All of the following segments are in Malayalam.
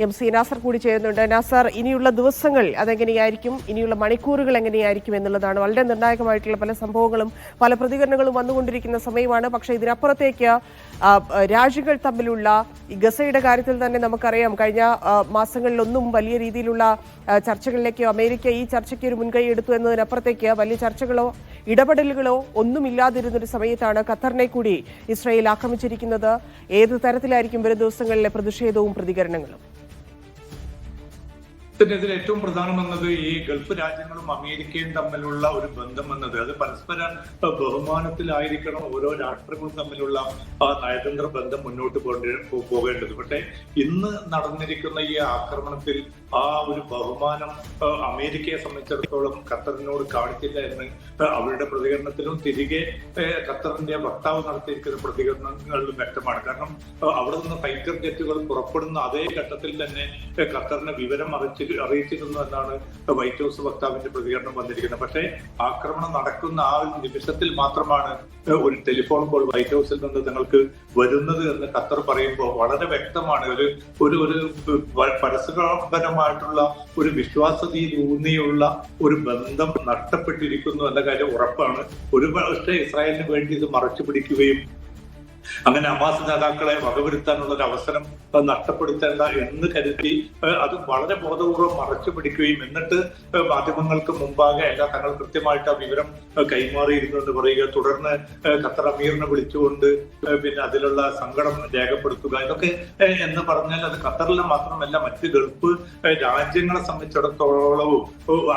MC നാസർ കൂടി ചെയ്യുന്നുണ്ട്. നാസർ, ഇനിയുള്ള ദിവസങ്ങൾ അതെങ്ങനെയായിരിക്കും, ഇനിയുള്ള മണിക്കൂറുകൾ എങ്ങനെയായിരിക്കും എന്നുള്ളതാണ്. വളരെ നിർണായകമായിട്ടുള്ള പല സംഭവങ്ങളും പല പ്രതികരണങ്ങളും വന്നുകൊണ്ടിരിക്കുന്ന സമയമാണ്. പക്ഷേ ഇതിനപ്പുറത്തേക്ക് രാജ്യങ്ങൾ തമ്മിലുള്ള ഈ ഗസയുടെ കാര്യത്തിൽ തന്നെ നമുക്കറിയാം, കഴിഞ്ഞ മാസങ്ങളിലൊന്നും വലിയ രീതിയിലുള്ള ചർച്ചകളിലേക്കോ അമേരിക്ക ഈ ചർച്ചയ്ക്ക് ഒരു മുൻകൈ എടുത്തു എന്നതിനപ്പുറത്തേക്ക് വലിയ ചർച്ചകളോ ഇടപെടലുകളോ ഒന്നുമില്ലാതിരുന്നൊരു സമയത്താണ് ഖത്തറിനെ കൂടി ഇസ്രായേൽ ആക്രമിച്ചിരിക്കുന്നത്. ഏത് തരത്തിലായിരിക്കും വരും ദിവസങ്ങളിലെ പ്രതിഷേധവും പ്രതികരണങ്ങളും? ഇതിൽ ഏറ്റവും പ്രധാനമെന്നത് ഈ ഗൾഫ് രാജ്യങ്ങളും അമേരിക്കയും തമ്മിലുള്ള ഒരു ബന്ധം എന്നത് അത് പരസ്പര ബഹുമാനത്തിലായിരിക്കണം ഓരോ രാഷ്ട്രങ്ങളും തമ്മിലുള്ള നയതന്ത്ര ബന്ധം മുന്നോട്ട് പോകേണ്ടത്. പക്ഷേ ഇന്ന് നടന്നിരിക്കുന്ന ഈ ആക്രമണത്തിൽ ആ ഒരു ബഹുമാനം അമേരിക്കയെ സംബന്ധിച്ചിടത്തോളം ഖത്തറിനോട് കാണിച്ചില്ല എന്ന് അവരുടെ പ്രതികരണത്തിലും തിരികെ ഖത്തറിന്റെ വക്താവ് നടത്തിയിരിക്കുന്ന പ്രതികരണങ്ങളിലും വ്യക്തമാണ്. കാരണം അവിടെ നിന്ന് ഫൈറ്റർ ജെറ്റുകൾ പുറപ്പെടുന്ന അതേ ഘട്ടത്തിൽ തന്നെ ഖത്തറിനെ വിവരം അറിയിച്ചിരുന്നു എന്നാണ് വൈറ്റ് ഹൗസ് വക്താവിന്റെ പ്രതികരണം വന്നിരിക്കുന്നത്. പക്ഷേ ആക്രമണം നടക്കുന്ന ആ ഒരു നിമിഷത്തിൽ മാത്രമാണ് ഒരു ടെലിഫോൺ കോൾ വൈറ്റ് ഹൗസിൽ നിന്ന് തങ്ങൾക്ക് വരുന്നത് എന്ന് ഖത്തർ പറയുമ്പോൾ വളരെ വ്യക്തമാണ്. ഒരു പരസ്പരമായിട്ടുള്ള ഒരു വിശ്വാസതയിലൂന്നിയുള്ള ഒരു ബന്ധം നഷ്ടപ്പെട്ടിരിക്കുന്നു എന്ന കാര്യം ഉറപ്പാണ്. ഒരു പക്ഷേ ഇസ്രായേലിന് വേണ്ടി ഇത് മറച്ചു പിടിക്കുകയും അങ്ങനെ ഹമാസ് നേതാക്കളെ വകവരുത്താനുള്ള ഒരു അവസരം നഷ്ടപ്പെടുത്തേണ്ട എന്ന് കരുതി അത് വളരെ ബോധപൂർവ്വം മറച്ചു പിടിക്കുകയും എന്നിട്ട് മാധ്യമങ്ങൾക്ക് മുമ്പാകെ എല്ലാം തങ്ങൾ കൃത്യമായിട്ട് ആ വിവരം കൈമാറിയിരുന്നു എന്ന് പറയുക, തുടർന്ന് ഖത്തർ അമീറിനെ വിളിച്ചുകൊണ്ട് പിന്നെ അതിലുള്ള സങ്കടം രേഖപ്പെടുത്തുക, ഇതൊക്കെ എന്ന് പറഞ്ഞാൽ അത് ഖത്തറിലെ മാത്രമല്ല മറ്റ് ഗൾഫ് രാജ്യങ്ങളെ സംബന്ധിച്ചിടത്തോളവും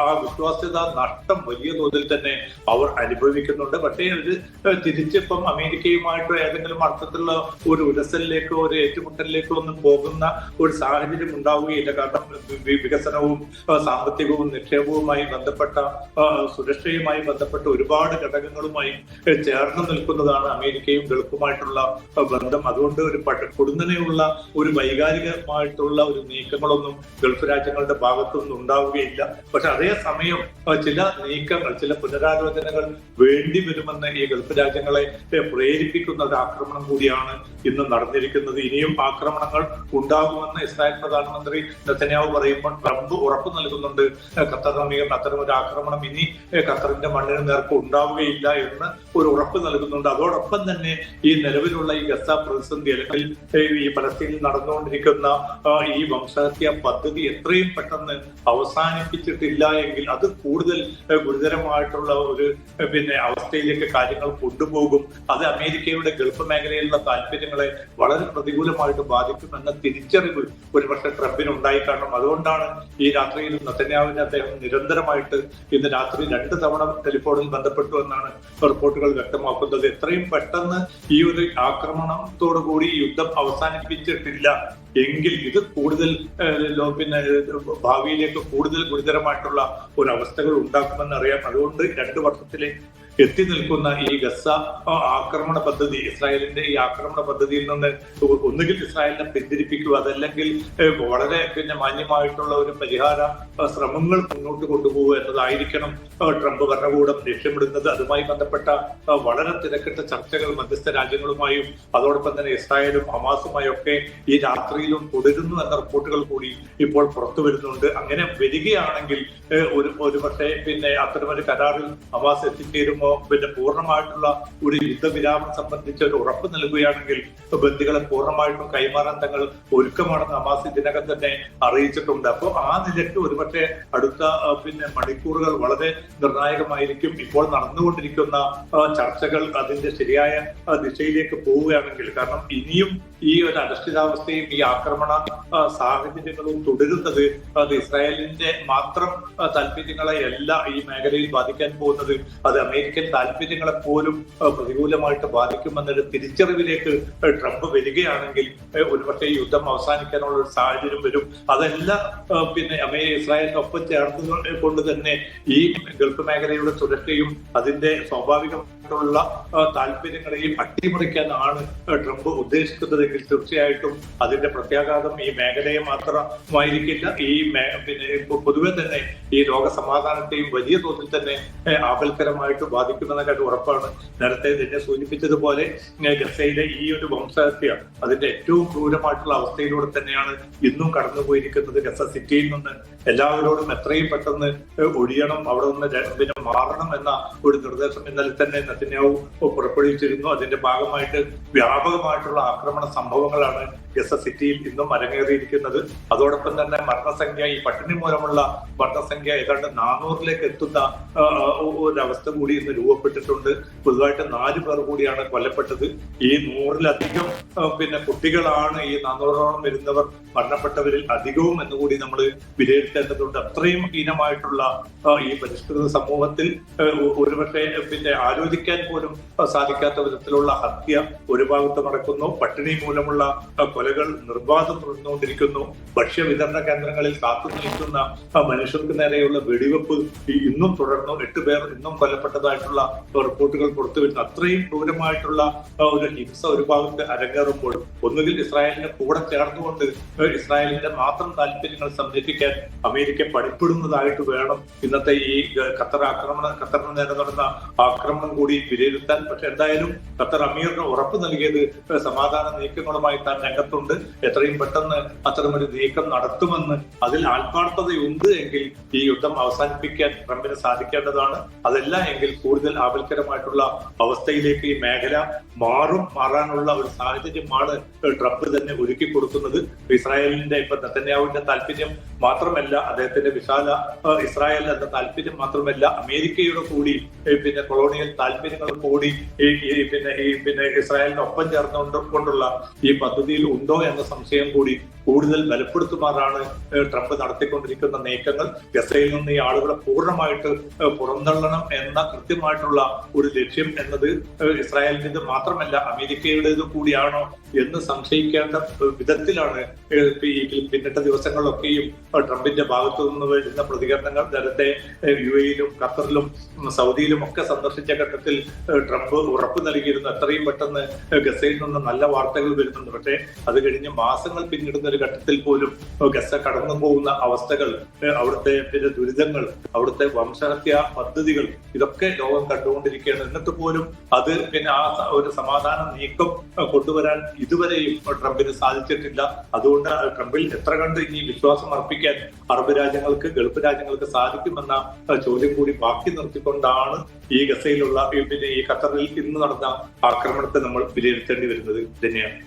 ആ വിശ്വാസ്യത നഷ്ടം വലിയ തോതിൽ തന്നെ അവർ അനുഭവിക്കുന്നുണ്ട്. പക്ഷേ ഇത് തിരിച്ചിപ്പം അമേരിക്കയുമായിട്ട് ഏതെങ്കിലും അർത്ഥത്തിലുള്ള ഒരു ഉരസലിലേക്കോ ഒരു ഏറ്റുമുട്ടലിലേക്കോ ഒന്നും പോകുന്ന ഒരു സാഹചര്യം ഉണ്ടാവുകയില്ല. കാരണം വികസനവും സാമ്പത്തികവും നിക്ഷേപവുമായി ബന്ധപ്പെട്ട സുരക്ഷയുമായി ബന്ധപ്പെട്ട ഒരുപാട് ഘടകങ്ങളുമായി ചേർന്ന് നിൽക്കുന്നതാണ് അമേരിക്കയും ഗൾഫുമായിട്ടുള്ള ബന്ധം. അതുകൊണ്ട് ഒരു പൊടുന്നനെയുള്ള ഒരു വൈകാരികമായിട്ടുള്ള ഒരു നീക്കങ്ങളൊന്നും ഗൾഫ് രാജ്യങ്ങളുടെ ഭാഗത്തുനിന്ന് ഉണ്ടാവുകയില്ല. പക്ഷെ അതേസമയം ചില നീക്കങ്ങൾ, ചില പുനരാലോചനകൾ വേണ്ടി വരുമെന്ന് ഈ ഗൾഫ് രാജ്യങ്ങളെ പ്രേരിപ്പിക്കുന്ന ഒരു ആക്രമണം കൂടിയാണ് ഇന്ന് നടന്നിരിക്കുന്നത്. ഇനിയും ആക്രമണങ്ങൾ ഉണ്ടാകുമെന്ന് ഇസ്രായേൽ പ്രധാനമന്ത്രി നെതന്യാഹു പറയുമ്പോൾ ട്രംപ് ഉറപ്പ് നൽകുന്നുണ്ട് ഖത്തർ അമീറിന് അത്തരം ഒരു ആക്രമണം ഇനി ഖത്തറിന്റെ മണ്ണിന് നേർക്ക് ഉണ്ടാവുകയില്ല എന്ന് ഒരു ഉറപ്പ് നൽകുന്നുണ്ട്. അതോടൊപ്പം തന്നെ ഈ നിലവിലുള്ള ഈ ഗസ പ്രതിസന്ധി അല്ലെങ്കിൽ ഈ പലസ്തീനിൽ നടന്നുകൊണ്ടിരിക്കുന്ന ഈ വംശഹത്യ പദ്ധതി എത്രയും പെട്ടെന്ന് അവസാനിപ്പിച്ചിട്ടില്ല എങ്കിൽ അത് കൂടുതൽ ഗുരുതരമായിട്ടുള്ള ഒരു അവസ്ഥയിലേക്ക് കാര്യങ്ങൾ കൊണ്ടുപോകും. അത് അമേരിക്കയുടെ ഗൾഫ് മേഖലയിലുള്ള താല്പര്യങ്ങളെ വളരെ പ്രതികൂലമായിട്ട് ബാധിക്കുമെന്ന തിരിച്ചറിവ് ഒരുപക്ഷെ ട്രംപിന് ഉണ്ടായി കാണണം. അതുകൊണ്ടാണ് ഈ രാത്രിയിൽ നെതന്യാഹുവിനെ അദ്ദേഹം നിരന്തരമായിട്ട് ഇന്ന് രാത്രി 2 തവണ ടെലിഫോണിൽ ബന്ധപ്പെട്ടു എന്നാണ് റിപ്പോർട്ടുകൾ വ്യക്തമാക്കുന്നത്. എത്രയും പെട്ടെന്ന് ഈ ഒരു ആക്രമണത്തോടുകൂടി യുദ്ധം അവസാനിപ്പിച്ചിട്ടില്ല എങ്കിൽ ഇത് കൂടുതൽ ഭാവിയിലേക്ക് കൂടുതൽ ഗുരുതരമായിട്ടുള്ള ഒരു അവസ്ഥകൾ ഉണ്ടാക്കുമെന്ന് അറിയാം. അതുകൊണ്ട് 2 വർഷത്തിലെ എത്തി നിൽക്കുന്ന ഈ ഗസ ആക്രമണ പദ്ധതി, ഇസ്രായേലിന്റെ ഈ ആക്രമണ പദ്ധതിയിൽ നിന്ന് ഒന്നുകിൽ ഇസ്രായേലിനെ പിന്തിരിപ്പിക്കുക, അതല്ലെങ്കിൽ വളരെ മാന്യമായിട്ടുള്ള ഒരു പരിഹാര ശ്രമങ്ങൾ മുന്നോട്ട് കൊണ്ടുപോകുക എന്നതായിരിക്കണം ട്രംപ് ഭരണകൂടം ലക്ഷ്യമിടുന്നത്. അതുമായി ബന്ധപ്പെട്ട വളരെ തിരക്കിട്ട ചർച്ചകൾ മധ്യസ്ഥ രാജ്യങ്ങളുമായും അതോടൊപ്പം തന്നെ ഇസ്രായേലും ഹമാസുമായും ഒക്കെ ഈ രാത്രിയിലും തുടരുന്നു എന്ന റിപ്പോർട്ടുകൾ കൂടി ഇപ്പോൾ പുറത്തു വരുന്നുണ്ട്. അങ്ങനെ വരികയാണെങ്കിൽ ഒരു പക്ഷേ അത്തരമൊരു കരാറിൽ ഹമാസ് എത്തിച്ചേരുമോ, പൂർണ്ണമായിട്ടുള്ള ഒരു യുദ്ധവിരാമം സംബന്ധിച്ച് ഒരു ഉറപ്പ് നൽകുകയാണെങ്കിൽ ബന്ദികളെ പൂർണ്ണമായിട്ടും കൈമാറാൻ തങ്ങൾ ഒരുക്കമാണെന്ന് ഹമാസ് ഇതിനകം തന്നെ അറിയിച്ചിട്ടുണ്ട്. അപ്പോൾ ആ നിലയ്ക്ക് ഒരുപക്ഷെ അടുത്ത മണിക്കൂറുകൾ വളരെ നിർണായകമായിരിക്കും. ഇപ്പോൾ നടന്നുകൊണ്ടിരിക്കുന്ന ചർച്ചകൾ അതിന്റെ ശരിയായ ദിശയിലേക്ക് പോവുകയാണെങ്കിൽ, കാരണം ഇനിയും ഈ ഒരു അനിശ്ചിതാവസ്ഥയും ഈ ആക്രമണ സാഹചര്യങ്ങളും തുടരുന്നത് അത് ഇസ്രായേലിന്റെ മാത്രം താല്പര്യങ്ങളെ അല്ല ഈ മേഖലയിൽ ബാധിക്കാൻ പോകുന്നത്, അത് അമേരിക്കൻ താല്പര്യങ്ങളെ പോലും പ്രതികൂലമായിട്ട് ബാധിക്കുമെന്നൊരു തിരിച്ചറിവിലേക്ക് ട്രംപ് വരികയാണെങ്കിൽ ഒരുപക്ഷെ യുദ്ധം അവസാനിക്കാനുള്ള ഒരു സാഹചര്യം വരും. അതെല്ലാം ഇസ്രായേലിനൊപ്പം ചേർന്ന് കൊണ്ട് തന്നെ ഈ ഗൾഫ് മേഖലയുടെ സുരക്ഷയും അതിന്റെ സ്വാഭാവിക പരമായിട്ടുള്ള താല്പര്യങ്ങളെയും അട്ടിമറിക്കാനാണ് ട്രംപ് ഉദ്ദേശിക്കുന്നതെങ്കിൽ തീർച്ചയായിട്ടും അതിന്റെ പ്രത്യാഘാതം ഈ മേഖലയെ മാത്രമായിരിക്കില്ല, ഈ പൊതുവെ തന്നെ ഈ ലോക സമാധാനത്തെയും വലിയ തോതിൽ തന്നെ ആപൽക്കരമായിട്ട് ബാധിക്കുമെന്ന കാര്യം ഉറപ്പാണ്. നേരത്തെ തന്നെ സൂചിപ്പിച്ചതുപോലെ ഗസയിലെ ഈ ഒരു വംശഹത്യ അതിന്റെ ഏറ്റവും ക്രൂരമായിട്ടുള്ള അവസ്ഥയിലൂടെ തന്നെയാണ് ഇന്നും കടന്നുപോയിരിക്കുന്നത്. ഗസ സിറ്റിയിൽ നിന്ന് എല്ലാവരോടും എത്രയും പെട്ടെന്ന് ഒഴിയണം, അവിടെ നിന്ന് മാറണം എന്ന ഒരു നിർദ്ദേശം ഇന്നലെ തന്നെ നെതന്യാഹു പുറപ്പെടുവിച്ചിരുന്നു. അതിന്റെ ഭാഗമായിട്ട് വ്യാപകമായിട്ടുള്ള ആക്രമണ സംഭവങ്ങളാണ് ഗസ സിറ്റിയിൽ ഇന്നും അരങ്ങേറിയിരിക്കുന്നത്. അതോടൊപ്പം തന്നെ മരണസംഖ്യ, ഈ പട്ടിണി മൂലമുള്ള മരണസംഖ്യ ഏതാണ്ട് 400ലേക്ക് എത്തുന്ന ഒരവസ്ഥ കൂടി ഇന്ന് രൂപപ്പെട്ടിട്ടുണ്ട്. പൊതുവായിട്ട് 4 പേർ കൂടിയാണ് കൊല്ലപ്പെട്ടത്. ഈ 100-ലധികം കുട്ടികളാണ് ഈ 400ഓളം വരുന്നവർ മരണപ്പെട്ടവരിൽ അധികവും എന്നുകൂടി നമ്മൾ വിലയിരുത്തേണ്ടതുണ്ട്. അത്രയും ഹീനമായിട്ടുള്ള ഈ പരിഷ്കൃത സമൂഹത്തിൽ ഒരുപക്ഷെ ആലോചിക്കാൻ പോലും സാധിക്കാത്ത വിധത്തിലുള്ള ഹത്യ ഒരു ഭാഗത്ത് നടക്കുന്നു. പട്ടിണി മൂലമുള്ള കൊലകൾ നിർബാധം തുടർന്നുകൊണ്ടിരിക്കുന്നു. ഭക്ഷ്യവിതരണ കേന്ദ്രങ്ങളിൽ കാത്തു നിൽക്കുന്ന മനുഷ്യർക്ക് നേരെയുള്ള വെടിവെപ്പ് ഇന്നും തുടർന്നു. 8 പേർ ഇന്നും കൊല്ലപ്പെട്ടതായിട്ടുള്ള റിപ്പോർട്ടുകൾ പുറത്തുവരുന്നു. അത്രയും ക്രൂരമായിട്ടുള്ള ഒരു ഹിംസ ഒരു ഭാഗത്ത് അരങ്ങേറുമ്പോൾ ഒന്നുകിൽ ഇസ്രായേലിന്റെ കൂടെ ചേർന്നുകൊണ്ട് ഇസ്രായേലിന്റെ മാത്രം താല്പര്യങ്ങൾ സംരക്ഷിക്കാൻ അമേരിക്ക പണിപ്പെടുന്നതായിട്ട് വേണം ഇന്നത്തെ ഈ ഖത്തറിന് നേരെ നടന്ന ആക്രമണം കൂടി വിലയിരുത്താൻ. പക്ഷെ എന്തായാലും ഖത്തർ അമീറിന് ഉറപ്പ് നൽകിയത് സമാധാന നീക്കങ്ങളുമായി താൻ രംഗത്തുണ്ട്, എത്രയും പെട്ടെന്ന് അത്തരമൊരു നീക്കം നടത്തുമെന്ന്. അതിൽ ആത്മാർത്ഥതയുണ്ട് എങ്കിൽ ഈ യുദ്ധം അവസാനിപ്പിക്കാൻ ട്രംപിന് സാധിക്കേണ്ടതാണ്. അതല്ല എങ്കിൽ കൂടുതൽ ആപൽക്കരമായിട്ടുള്ള അവസ്ഥയിലേക്ക് ഈ മേഖല മാറാനുള്ള ഒരു സാഹചര്യമാണ് ട്രംപ് തന്നെ ഒരുക്കി കൊടുക്കുന്നത്. ഇസ്രായേലിന്റെ നെതന്യാഹുവിന്റെ താല്പര്യം മാത്രമല്ല, അദ്ദേഹത്തിന്റെ വിശാല ഇസ്രായേൽ എന്ന താല്പര്യം മാത്രമല്ല, അമേരിക്കയുടെ കൂടി കൊളോണിയൽ താല്പര്യങ്ങൾ കൂടി ഇസ്രായേലിനൊപ്പം ചേർന്നുകൊണ്ടുള്ള ഈ പദ്ധതിയിൽ ഉണ്ടോ എന്ന സംശയം കൂടി കൂടുതൽ ബലപ്പെടുത്തുമാറാണ് ട്രംപ് നടത്തിക്കൊണ്ടിരിക്കുന്ന നീക്കങ്ങൾ. ഗസയിൽ നിന്ന് ഈ ആളുകളെ പൂർണ്ണമായിട്ട് പുറന്തള്ളണം എന്ന കൃത്യമായിട്ടുള്ള ഒരു ലക്ഷ്യം എന്നത് ഇസ്രായേലിന്റേത് മാത്രമല്ല അമേരിക്കയുടേത് കൂടിയാണോ എന്ന് സംശയിക്കേണ്ട വിധത്തിലാണ് ഈ പിന്നിട്ട ദിവസങ്ങളിലൊക്കെയും ട്രംപിന്റെ ഭാഗത്തു നിന്ന് വരുന്ന പ്രതികരണങ്ങൾ. നേരത്തെ UAE-യിലും ഖത്തറിലും സൗദിയിലും ഒക്കെ സന്ദർശിച്ച ഘട്ടത്തിൽ ട്രംപ് ഉറപ്പ് നൽകിയിരുന്നു എത്രയും പെട്ടെന്ന് ഗസയിൽ നിന്ന് നല്ല വാർത്തകൾ വരുന്നുണ്ട്. പക്ഷേ അത് കഴിഞ്ഞ് മാസങ്ങൾ പിന്നിടുന്ന ഒരു ഘട്ടത്തിൽ പോലും ഗസ കടന്നു പോകുന്ന അവസ്ഥകൾ, അവിടുത്തെ ദുരിതങ്ങൾ, അവിടുത്തെ വംശഹത്യ പദ്ധതികൾ ഇതൊക്കെ ലോകം കണ്ടുകൊണ്ടിരിക്കുകയാണ്. എന്നിട്ട് പോലും അത് ആ ഒരു സമാധാന നീക്കം കൊണ്ടുവരാൻ ഇതുവരെയും ട്രംപിന് സാധിച്ചിട്ടില്ല. അതുകൊണ്ട് ട്രംപിൽ എത്ര കണ്ട് ഇനി വിശ്വാസം അർപ്പിക്കാൻ അറബ് രാജ്യങ്ങൾക്ക്, ഗൾഫ് രാജ്യങ്ങൾക്ക് സാധിക്കുമെന്ന ചോദ്യം കൂടി ബാക്കി നിർത്തിക്കൊണ്ടാണ് ഈ ഗസയിലുള്ള ഈ ഖത്തറിൽ ഇന്ന് നടന്ന ആക്രമണത്തെ നമ്മൾ വിലയിരുത്തേണ്ടി വരുന്നത് തന്നെയാണ്.